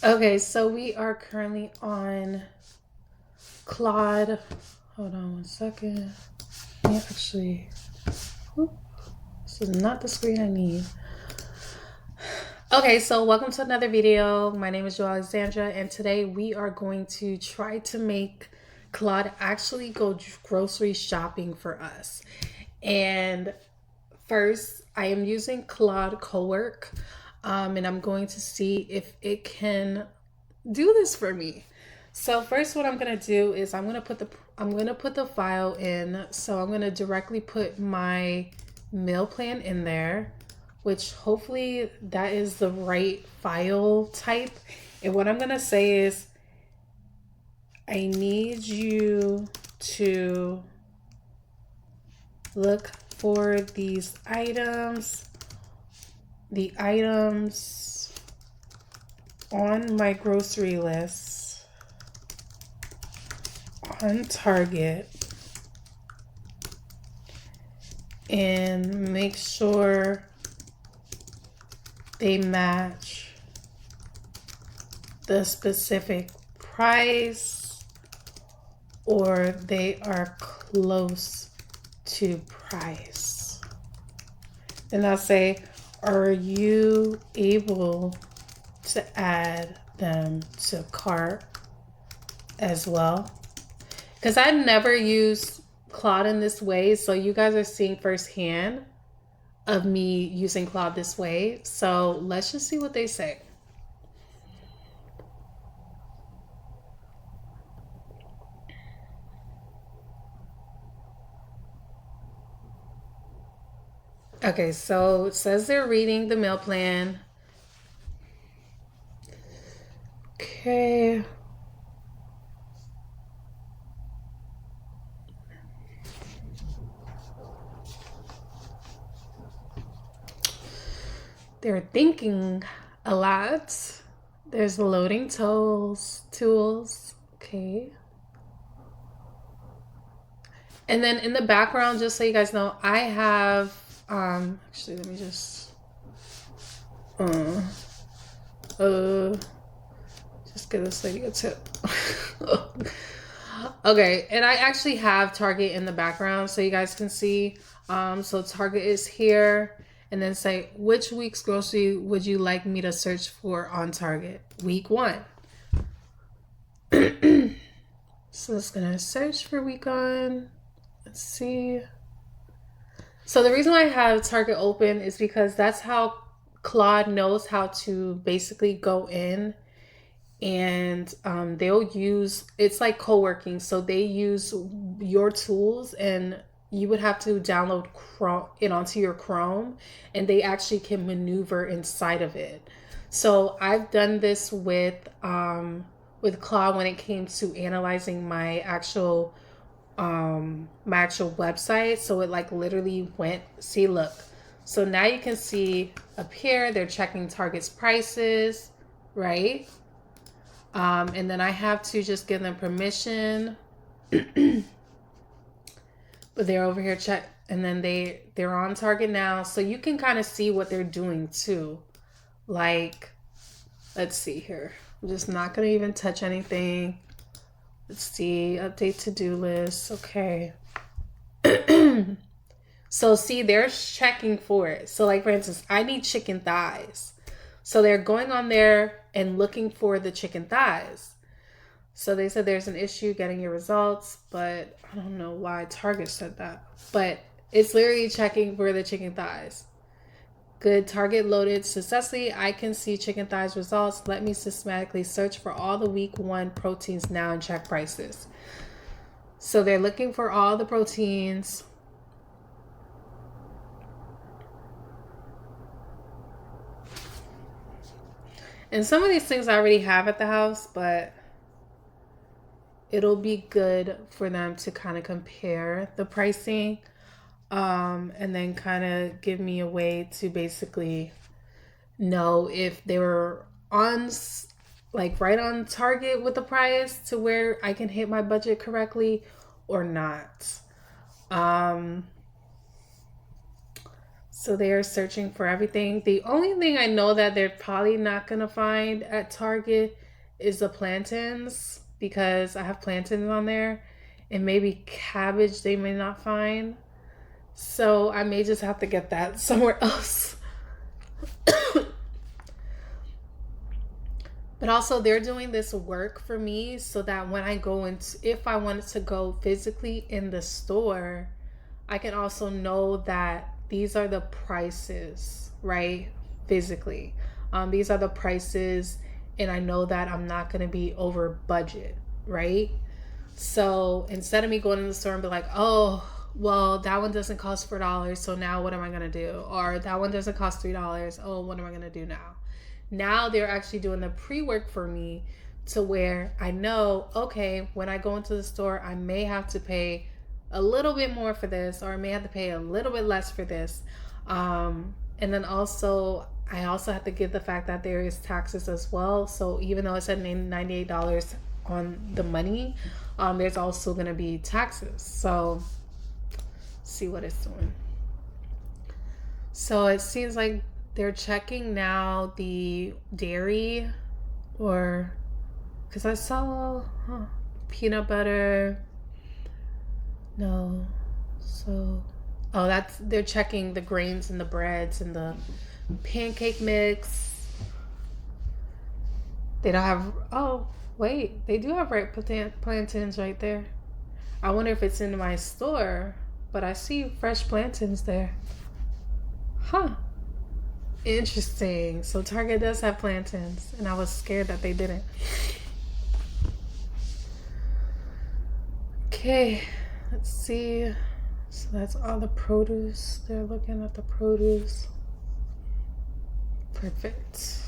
Okay, so we are currently on Claude. Hold on one second. Yeah, actually, this is not the screen I need. Okay, so welcome to another video. My name is Jo Alexandra, and today we are going to try to make Claude actually go grocery shopping for us. And first, I am using Claude Cowork, and I'm going to see if it can do this for me. So first, what I'm gonna do is I'm gonna put the file in. So I'm gonna directly put my meal plan in there, which hopefully that is the right file type. And what I'm gonna say is, I need you to look for these items, the items on my grocery list on Target, and make sure they match the specific price or they are close to price. And I'll say, are you able to add them to cart as well? Because I never used Claude in this way, so you guys are seeing firsthand of me using Claude this way. So let's just see what they say. Okay, so it says they're reading the meal plan. Okay. They're thinking a lot. There's loading tools. Okay. And then in the background, just so you guys know, I have actually let me just just give this lady a tip. Okay, and I actually have Target in the background so you guys can see. So Target is here, and then say, which week's grocery would you like me to search for on Target? Week 1. So it's gonna search for week 1. Let's see. So the reason why I have Target open is because that's how Claude knows how to basically go in, and they'll use, it's like co-working, so they use your tools, and you would have to download it onto your Chrome, and they actually can maneuver inside of it. So I've done this with Claude when it came to analyzing my actual website. So it like literally went, see, look, so now you can see up here they're checking Target's prices, right? And then I have to just give them permission. But they're over here check, and then they're on Target now, so you can kind of see what they're doing too. Like, let's see here. I'm just not gonna even touch anything. Let's see, update to-do list. Okay. So see, they're checking for it. So like, for instance, I need chicken thighs. So they're going on there and looking for the chicken thighs. So they said there's an issue getting your results, but I don't know why Target said that. But it's literally checking for the chicken thighs. Good, Target loaded successfully. I can see chicken thighs results. Let me systematically search for all the week 1 proteins now and check prices. So they're looking for all the proteins. And some of these things I already have at the house, but it'll be good for them to kind of compare the pricing, and then kind of give me a way to basically know if they were on, like, right on target with the price to where I can hit my budget correctly or not. So they are searching for everything. The only thing I know that they're probably not going to find at Target is the plantains, because I have plantains on there, and maybe cabbage they may not find. So I may just have to get that somewhere else. But also, they're doing this work for me so that when I go into, if I wanted to go physically in the store, I can also know that these are the prices, right? Physically. These are the prices, and I know that I'm not going to be over budget, right? So instead of me going in the store and be like, oh, well, that one doesn't cost $4, so now what am I going to do? Or that one doesn't cost $3. Oh, what am I going to do now? Now they're actually doing the pre-work for me to where I know, okay, when I go into the store, I may have to pay a little bit more for this, or I may have to pay a little bit less for this. And then also, I also have to give the fact that there is taxes as well. So even though it said $98 on the money, there's also going to be taxes. So see what it's doing. So it seems like they're checking now the dairy, or because I saw peanut butter. No. So, oh, they're checking the grains and the breads and the pancake mix. They don't have, oh, wait, they do have ripe plantains right there. I wonder if it's in my store, but I see fresh plantains there. Huh. Interesting. So Target does have plantains, and I was scared that they didn't. Okay, let's see. So that's all the produce. They're looking at the produce. Perfect.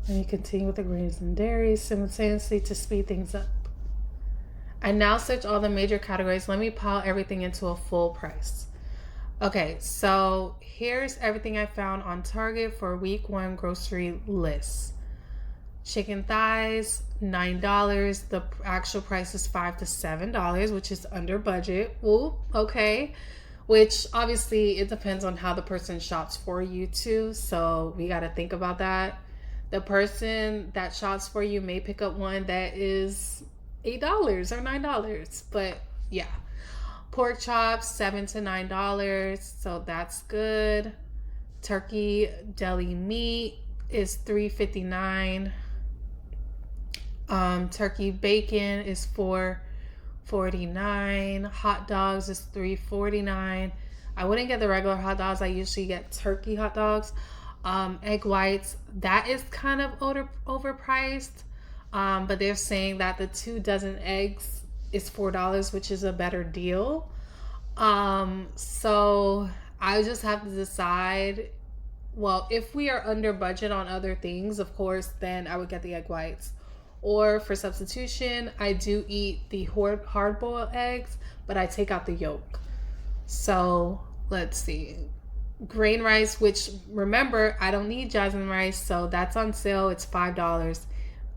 Let me continue with the grains and dairies simultaneously to speed things up. I now search all the major categories. Let me pile everything into a full price. Okay, so here's everything I found on Target for week 1 grocery list. Chicken thighs, $9. The actual price is $5 to $7, which is under budget. Ooh, okay. Which obviously it depends on how the person shops for you too. So we got to think about that. The person that shops for you may pick up one that is $8 or $9. But yeah. Pork chops, $7 to $9, so that's good. Turkey deli meat is $3.59. Turkey bacon is $4.49. Hot dogs is $3.49. I wouldn't get the regular hot dogs. I usually get turkey hot dogs. Egg whites, that is kind of overpriced. But they're saying that the 2 dozen eggs is $4, which is a better deal. So I just have to decide. Well, if we are under budget on other things, of course, then I would get the egg whites. Or for substitution, I do eat the hard-boiled eggs, but I take out the yolk. So let's see. Grain rice, which remember, I don't need jasmine rice, so that's on sale. It's $5.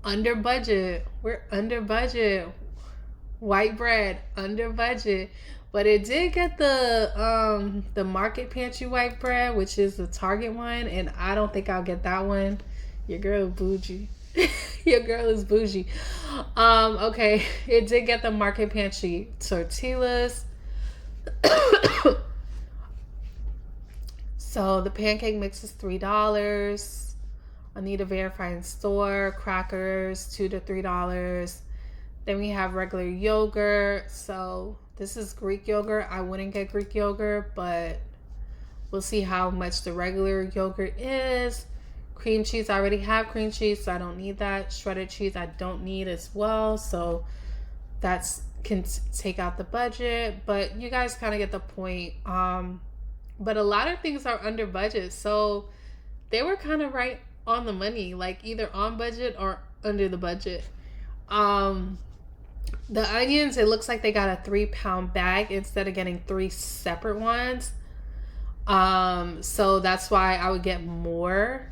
Under budget. We're under budget. White bread, under budget. But it did get the market pantry white bread, which is the Target one, and I don't think I'll get that one. Your girl is bougie. Your girl is bougie. Okay, it did get the market pantry tortillas. So the pancake mix is $3. I need a verified store. Crackers, $2 to $3. Then we have regular yogurt. So this is Greek yogurt. I wouldn't get Greek yogurt, but we'll see how much the regular yogurt is. Cream cheese, I already have cream cheese, so I don't need that. Shredded cheese, I don't need as well. So that's can take out the budget, but you guys kind of get the point. But a lot of things are under budget, so they were kind of right on the money, like either on budget or under the budget. The onions, it looks like they got a 3-pound bag instead of getting 3 separate ones. So that's why I would get more,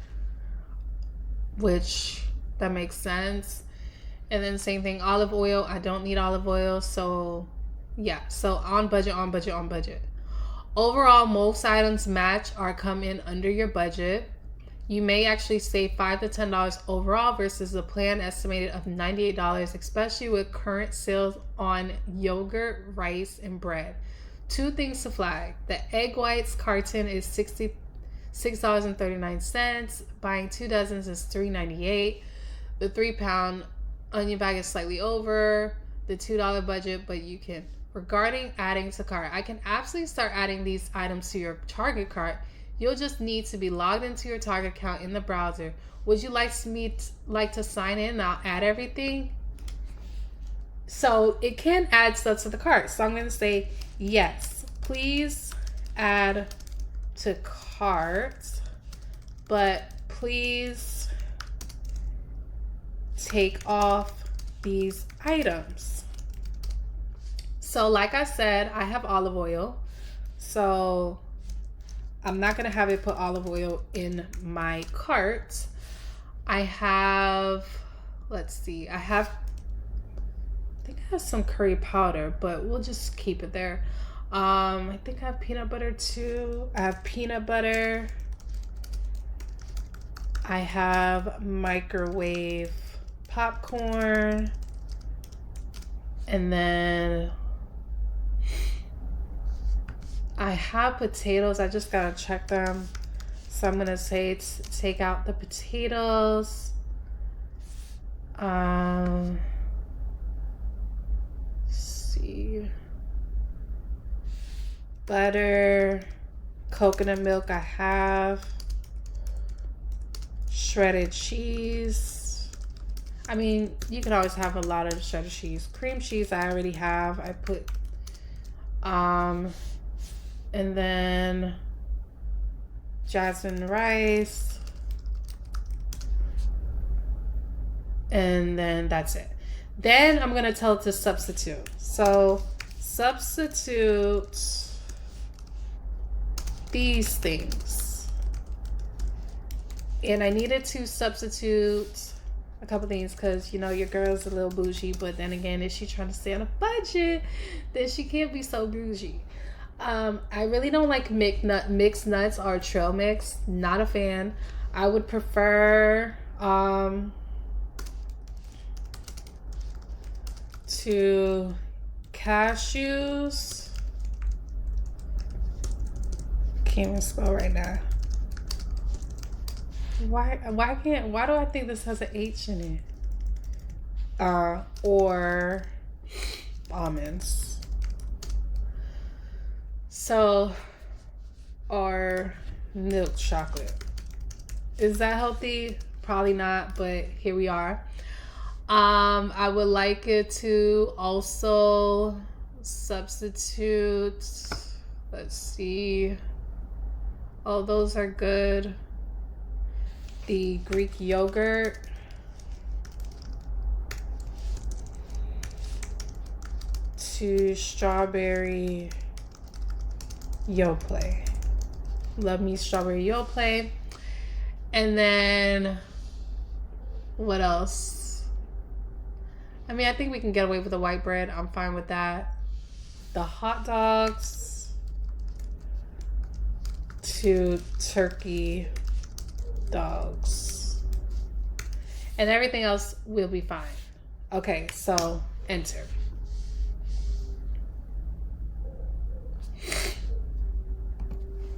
which that makes sense. And then same thing, olive oil. I don't need olive oil. So yeah, so on budget, on budget, on budget. Overall, most items match or come in under your budget. You may actually save $5 to $10 overall versus the plan estimated of $98, especially with current sales on yogurt, rice, and bread. Two things to flag. The egg whites carton is $66.39. Buying 2 dozens is $3.98. The 3-pound onion bag is slightly over the $2 budget, but you can. Regarding adding to cart, I can absolutely start adding these items to your Target cart. You'll just need to be logged into your Target account in the browser. Would you like to sign in and I'll add everything? So it can add stuff to the cart. So I'm going to say, yes, please add to cart, but please take off these items. So like I said, I have olive oil. So I'm not going to have it put olive oil in my cart. I have, let's see, I think I have some curry powder, but we'll just keep it there. I think I have peanut butter too. I have peanut butter. I have microwave popcorn. And then I have potatoes. I just gotta check them. So I'm gonna say take out the potatoes. Let's see. Butter, coconut milk I have. Shredded cheese. I mean, you can always have a lot of shredded cheese. Cream cheese I already have. I put and then jasmine rice, and then that's it. Then I'm gonna tell it to substitute. So substitute these things, and I needed to substitute a couple things because you know your girl's a little bougie, but then again, if she's trying to stay on a budget, then she can't be so bougie. I really don't like mixed nuts or trail mix. Not a fan. I would prefer to cashews. Can't even spell right now. Why do I think this has an H in it? Or almonds. So, or milk chocolate. Is that healthy? Probably not, but here we are. I would like it to also substitute, let's see. Oh, those are good. The Greek yogurt. To strawberry Yoplait. Love me strawberry Yoplait. And then what else? I mean, I think we can get away with the white bread. I'm fine with that. The hot dogs to turkey dogs. And everything else will be fine. Okay, so enter.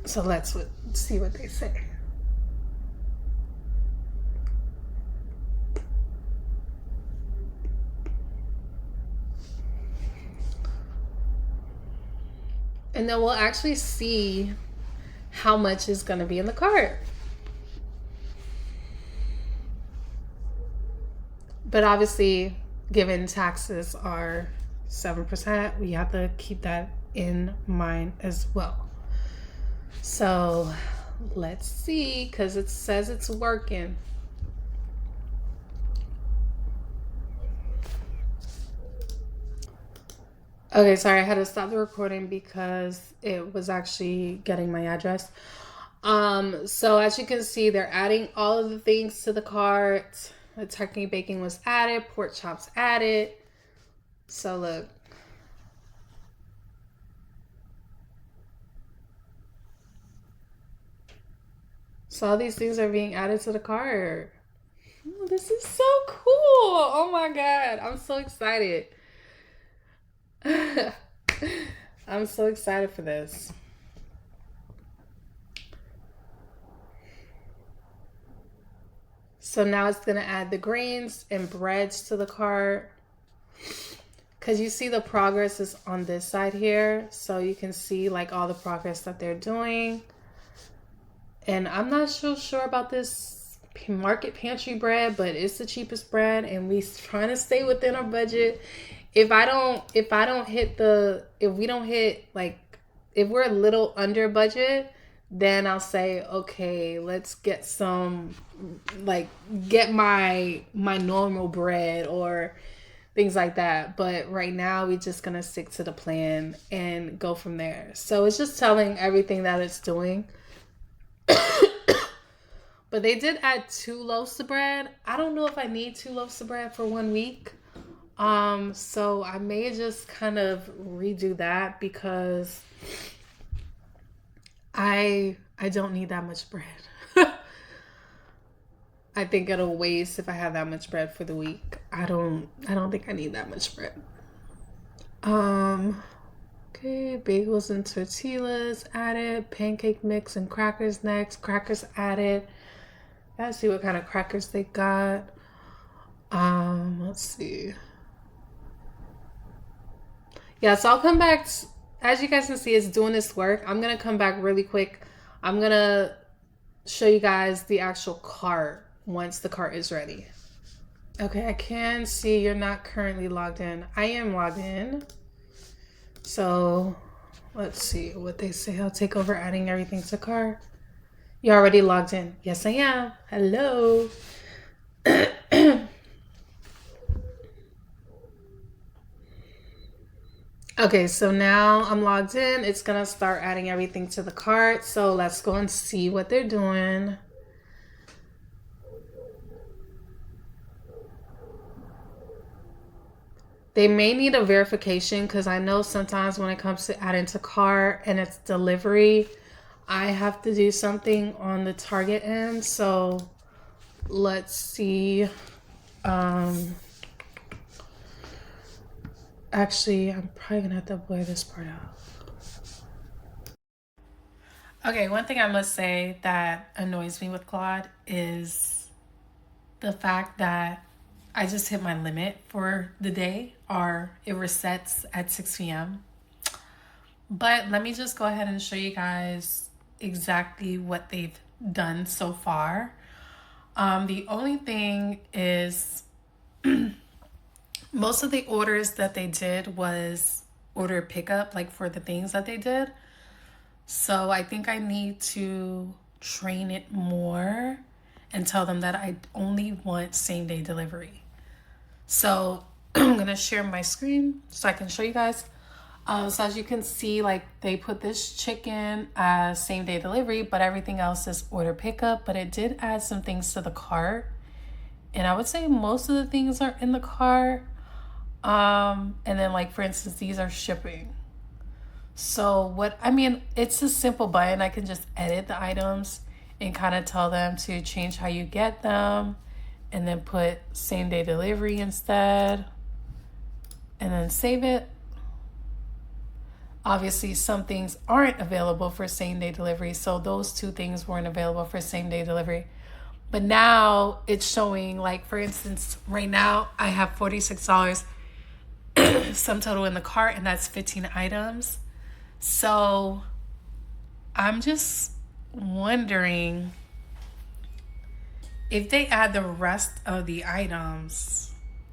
So let's see what they say. And then we'll actually see how much is going to be in the cart. But obviously, given taxes are 7%, we have to keep that in mind as well. So let's see, because it says it's working. Okay, sorry, I had to stop the recording because it was actually getting my address. So as you can see, they're adding all of the things to the cart. The turkey bacon was added, pork chops added. So look. So all these things are being added to the cart. Oh, this is so cool. Oh my God. I'm so excited. I'm so excited for this. So now it's going to add the grains and breads to the cart. Because you see the progress is on this side here. So you can see like all the progress that they're doing. And I'm not so sure about this market pantry bread, but it's the cheapest bread. And we trying to stay within our budget. If we don't hit like, if we're a little under budget, then I'll say, okay, let's get some, like, get my normal bread or things like that. But right now, we're just gonna stick to the plan and go from there. So it's just telling everything that it's doing. But they did add 2 loaves of bread. I don't know if I need 2 loaves of bread for 1 week. So I may just kind of redo that because I don't need that much bread. I think it'll waste if I have that much bread for the week. I don't think I need that much bread. Okay, bagels and tortillas added, pancake mix and crackers next. Crackers added. Gotta see what kind of crackers they got. Let's see. Yeah, so I'll come back. As you guys can see, it's doing this work. I'm gonna come back really quick. I'm gonna show you guys the actual cart once the cart is ready. Okay, I can see you're not currently logged in. I am logged in. So let's see what they say. I'll take over adding everything to cart. You already logged in? Yes, I am. Hello. Okay, so now I'm logged in. It's going to start adding everything to the cart. So let's go and see what they're doing. They may need a verification because I know sometimes when it comes to adding to cart and it's delivery, I have to do something on the Target end. So let's see. Actually, I'm probably gonna have to blur this part out. Okay, one thing I must say that annoys me with Claude is the fact that I just hit my limit for the day, or it resets at 6 p.m. But let me just go ahead and show you guys exactly what they've done so far. The only thing is most of the orders that they did was order pickup, like for the things that they did. So I think I need to train it more and tell them that I only want same day delivery. So I'm gonna share my screen so I can show you guys. So as you can see, like they put this chicken as same day delivery, but everything else is order pickup. But it did add some things to the cart, and I would say most of the things are in the cart. And then like for instance, these are shipping. So it's a simple button. I can just edit the items and kind of tell them to change how you get them, and then put same day delivery instead, and then save it. Obviously, some things aren't available for same day delivery. So those 2 things weren't available for same day delivery. But now it's showing, like, for instance, right now I have $46 sum total in the cart, and that's 15 items. So I'm just wondering if they add the rest of the items,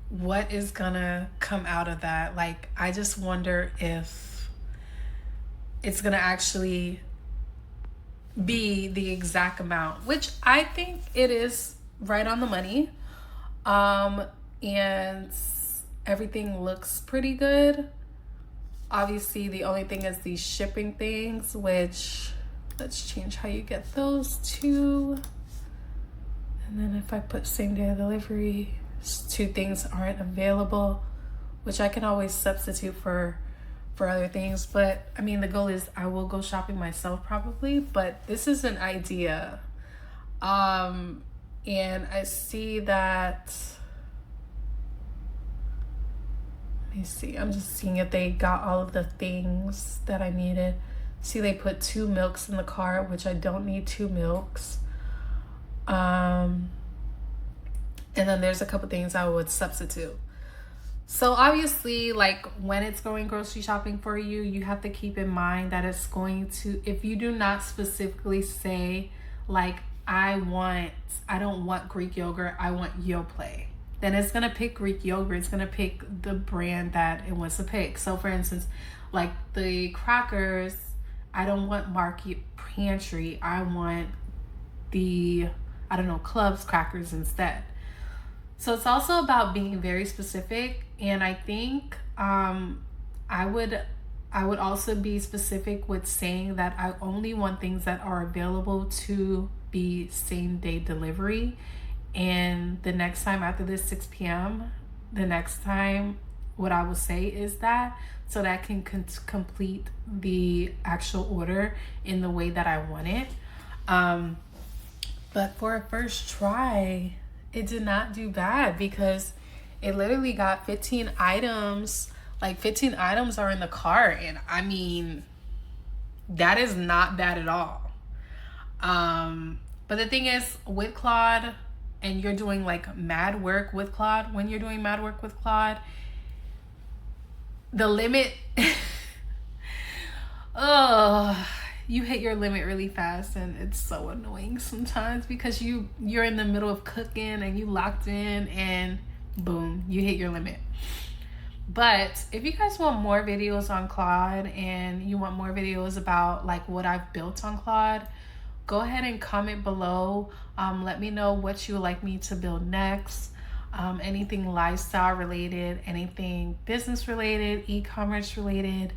what is gonna come out of that? Like, I just wonder if it's gonna actually be the exact amount, which I think it is right on the money. And everything looks pretty good. Obviously, the only thing is these shipping things, which let's change how you get those too. And then if I put same day delivery, 2 things aren't available, which I can always substitute for other things. But I mean, the goal is I will go shopping myself probably, but this is an idea. And I see that, let me see, I'm just seeing if they got all of the things that I needed. See, they put 2 milks in the cart, which I don't need 2 milks. And then there's a couple things I would substitute. So obviously, like when it's going grocery shopping for you, you have to keep in mind that it's going to, if you do not specifically say like, I don't want Greek yogurt, I want Yoplait, then it's gonna pick Greek yogurt. It's gonna pick the brand that it wants to pick. So for instance, like the crackers, I don't want Market Pantry, I want the, I don't know, Club's crackers instead. So it's also about being very specific, and I think I would also be specific with saying that I only want things that are available to be same day delivery. And the next time after this 6 p.m., the next time what I will say is that, so that I can complete the actual order in the way that I want it. But for a first try, it did not do bad because it literally got 15 items. Like 15 items are in the cart, and I mean, that is not bad at all. But the thing is, with Claude, and you're doing like mad work with Claude, when you're doing mad work with Claude, the limit, oh, you hit your limit really fast, and it's so annoying sometimes because you're in the middle of cooking and you locked in, and boom, you hit your limit. But if you guys want more videos on Claude and you want more videos about like what I've built on Claude, go ahead and comment below. Let me know what you would like me to build next. Anything lifestyle related, anything business related, e-commerce related.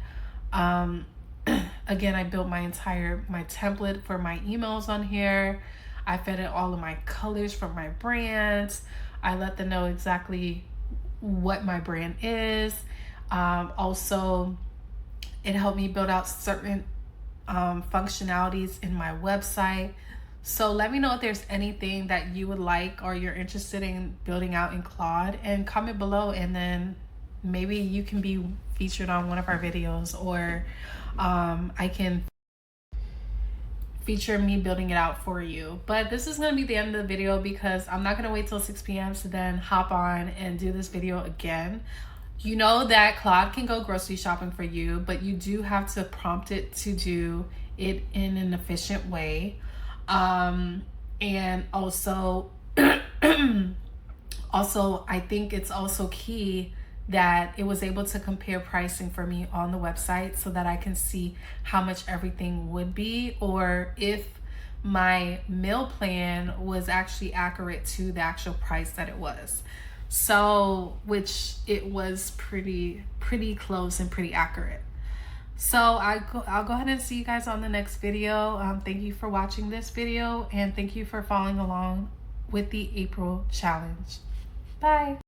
Again, I built my template for my emails on here. I fed it all of my colors from my brands. I let them know exactly what my brand is. Also, it helped me build out certain functionalities in my website. So let me know if there's anything that you would like or you're interested in building out in Claude, and comment below, and then maybe you can be featured on one of our videos, or I can feature me building it out for you. But this is going to be the end of the video because I'm not going to wait till 6 p.m. to then hop on and do this video again. You know that Claude can go grocery shopping for you, but you do have to prompt it to do it in an efficient way. And also, I think it's also key that it was able to compare pricing for me on the website so that I can see how much everything would be, or if my meal plan was actually accurate to the actual price that it was. So, which it was pretty close and pretty accurate. So I'll go ahead and see you guys on the next video. Thank you for watching this video, and thank you for following along with the April challenge. Bye.